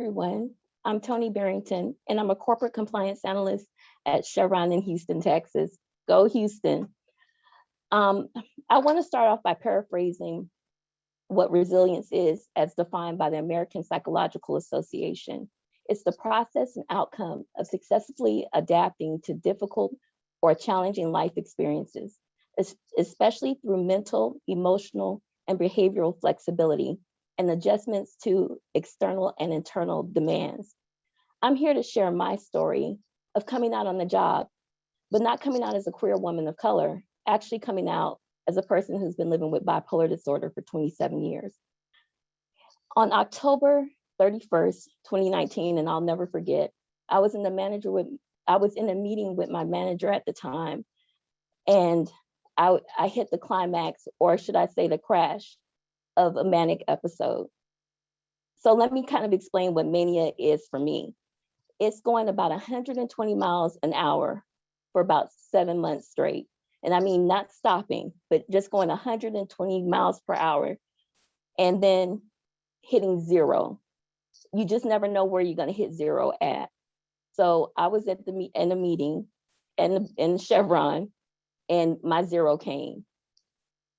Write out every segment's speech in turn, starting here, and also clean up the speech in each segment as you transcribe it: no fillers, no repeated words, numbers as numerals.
Everyone. I'm Toni Barrington, and I'm a corporate compliance analyst at Chevron in Houston, Texas. Go Houston. Um, I want to start off by paraphrasing what resilience is as defined by the American Psychological Association. It's the process and outcome of successfully adapting to difficult or challenging life experiences, especially through mental, emotional, and behavioral flexibility and adjustments to external and internal demands. I'm here to share my story of coming out on the job, but not coming out as a queer woman of color, actually coming out as a person who's been living with bipolar disorder for 27 years. On October 31st, 2019, and I'll never forget, I was in a meeting with my manager at the time, and I hit the climax, or should I say the crash, of a manic episode. So let me kind of explain what mania is for me. It's going about 120 miles an hour for about 7 months straight. And I mean, not stopping, but just going 120 miles per hour and then hitting zero. You just never know where you're going to hit zero at. So I was in a meeting in Chevron, and my zero came.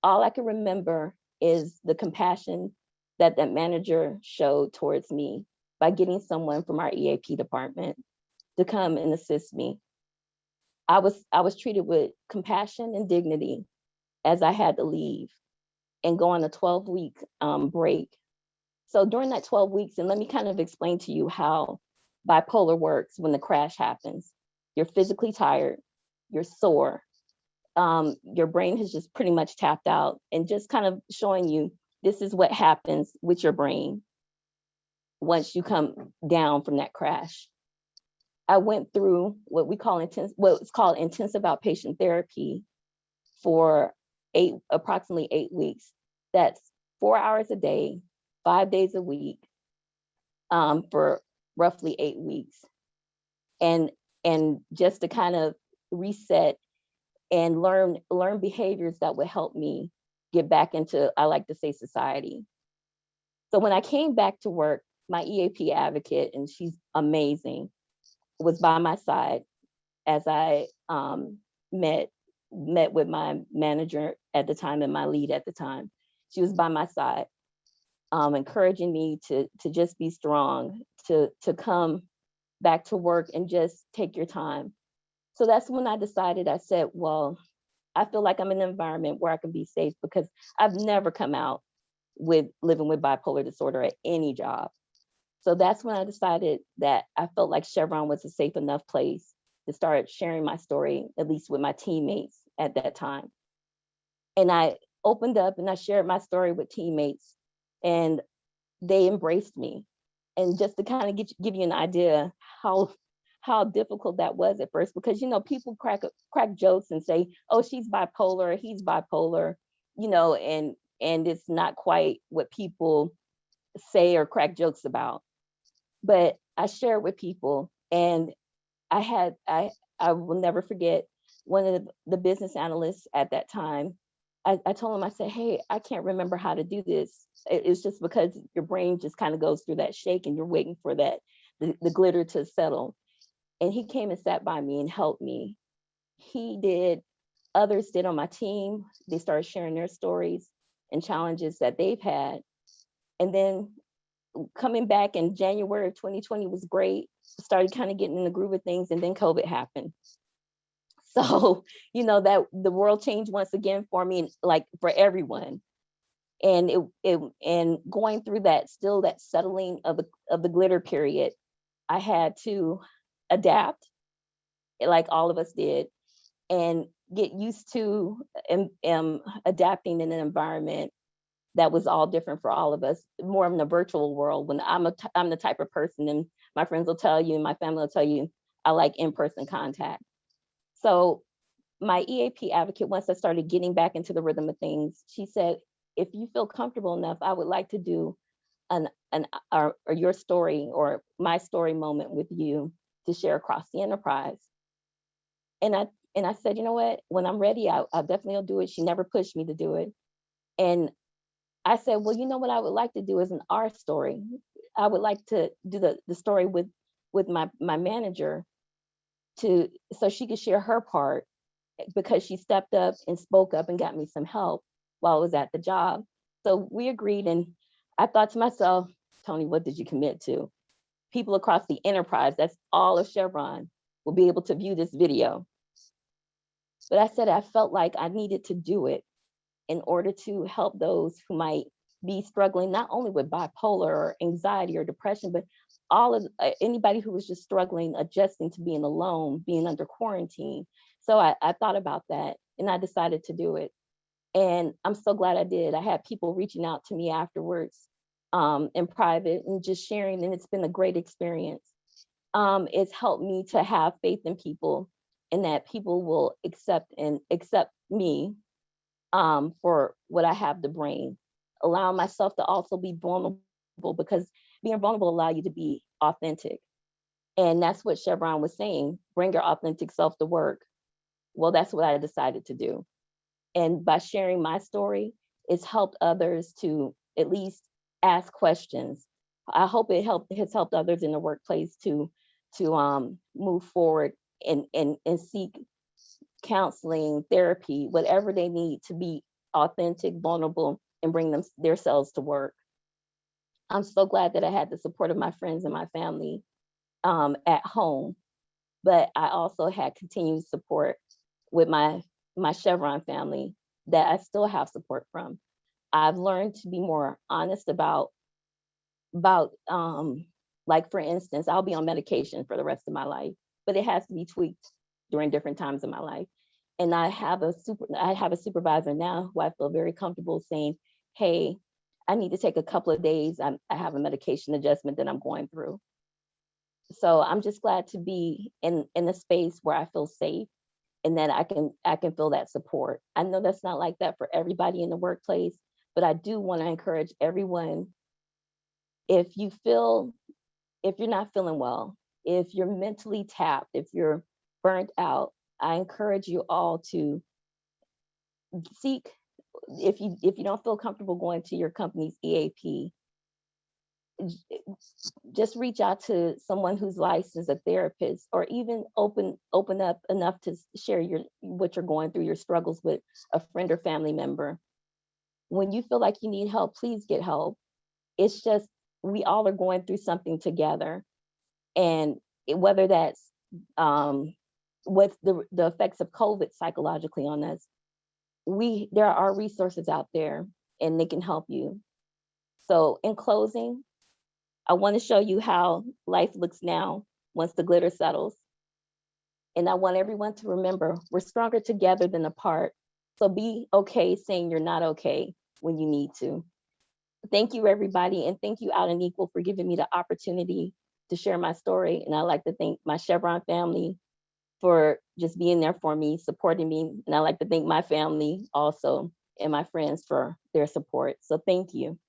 All I can remember is the compassion that manager showed towards me by getting someone from our EAP department to come and assist me. I was treated with compassion and dignity as I had to leave and go on a 12-week break. So during that 12 weeks, and let me kind of explain to you how bipolar works when the crash happens. You're physically tired, you're sore, your brain has just pretty much tapped out, and just kind of showing you this is what happens with your brain once you come down from that crash. I went through what's called intensive outpatient therapy for approximately 8 weeks. That's 4 hours a day, 5 days a week, for roughly 8 weeks. And just to kind of reset and learn behaviors that would help me get back into, I like to say, society. So when I came back to work, my EAP advocate, and she's amazing, was by my side as I met with my manager at the time and my lead at the time. She was by my side, encouraging me to just be strong, to come back to work and just take your time. So that's when I decided, I said, well, I feel like I'm in an environment where I can be safe, because I've never come out with living with bipolar disorder at any job. So that's when I decided that I felt like Chevron was a safe enough place to start sharing my story, at least with my teammates at that time. And I opened up and I shared my story with teammates, and they embraced me. And just to kind of give you an idea how difficult that was at first, because people crack jokes and say, oh, she's bipolar, he's bipolar, and it's not quite what people say or crack jokes about. But I shared with people, and I will never forget one of the business analysts at that time. I told him, I said, hey, I can't remember how to do this. It's just because your brain just kind of goes through that shake and you're waiting for the glitter to settle. And he came and sat by me and helped me. Others did on my team. They started sharing their stories and challenges that they've had. And then coming back in January of 2020 was great. Started kind of getting in the groove of things, and then COVID happened. So, that the world changed once again for me, like for everyone. And and going through that settling of the glitter period, I had to adapt, like all of us did, and get used to adapting in an environment that was all different for all of us, more in the virtual world. When I'm the type of person, and my friends will tell you, and my family will tell you, I like in-person contact. So my EAP advocate, once I started getting back into the rhythm of things, she said, if you feel comfortable enough, I would like to do or your story or my story moment with you to share across the enterprise. And I said, you know what, when I'm ready, I'll definitely do it. She never pushed me to do it. And I said, well, you know what I would like to do is an our story. I would like to do the story with my manager so she could share her part, because she stepped up and spoke up and got me some help while I was at the job. So we agreed, and I thought to myself, Toni, what did you commit to? People across the enterprise, that's all of Chevron, will be able to view this video. But I said I felt like I needed to do it in order to help those who might be struggling not only with bipolar or anxiety or depression, but all of anybody who was just struggling, adjusting to being alone, being under quarantine. So I thought about that and I decided to do it. And I'm so glad I did. I had people reaching out to me afterwards in private and just sharing, and it's been a great experience. It's helped me to have faith in people and that people will accept me for what I have to bring. Allowing myself to also be vulnerable, because being vulnerable allows you to be authentic. And that's what Chevron was saying, bring your authentic self to work. Well, that's what I decided to do. And by sharing my story, it's helped others to at least ask questions. I hope has helped others in the workplace to move forward and seek counseling, therapy, whatever they need to be authentic, vulnerable, and bring themselves to work. I'm so glad that I had the support of my friends and my family at home, but I also had continued support with my Chevron family that I still have support from. I've learned to be more honest about like, for instance, I'll be on medication for the rest of my life, but it has to be tweaked during different times of my life. And I have a supervisor now who I feel very comfortable saying, hey, I need to take a couple of days. I have a medication adjustment that I'm going through. So I'm just glad to be in a space where I feel safe and that I can feel that support. I know that's not like that for everybody in the workplace, but I do want to encourage everyone, if you're not feeling well, if you're mentally tapped, if you're burnt out, I encourage you all to seek, if you don't feel comfortable going to your company's EAP, just reach out to someone who's licensed, a therapist, or even open up enough to share what you're going through, your struggles with a friend or family member. When you feel like you need help, please get help. It's just, we all are going through something together. And whether that's with the effects of COVID psychologically on us, there are resources out there and they can help you. So in closing, I want to show you how life looks now once the glitter settles. And I want everyone to remember, we're stronger together than apart. So be okay saying you're not okay when you need to. Thank you, everybody. And thank you, Out and Equal, for giving me the opportunity to share my story. And I'd like to thank my Chevron family for just being there for me, supporting me. And I'd like to thank my family also and my friends for their support. So thank you.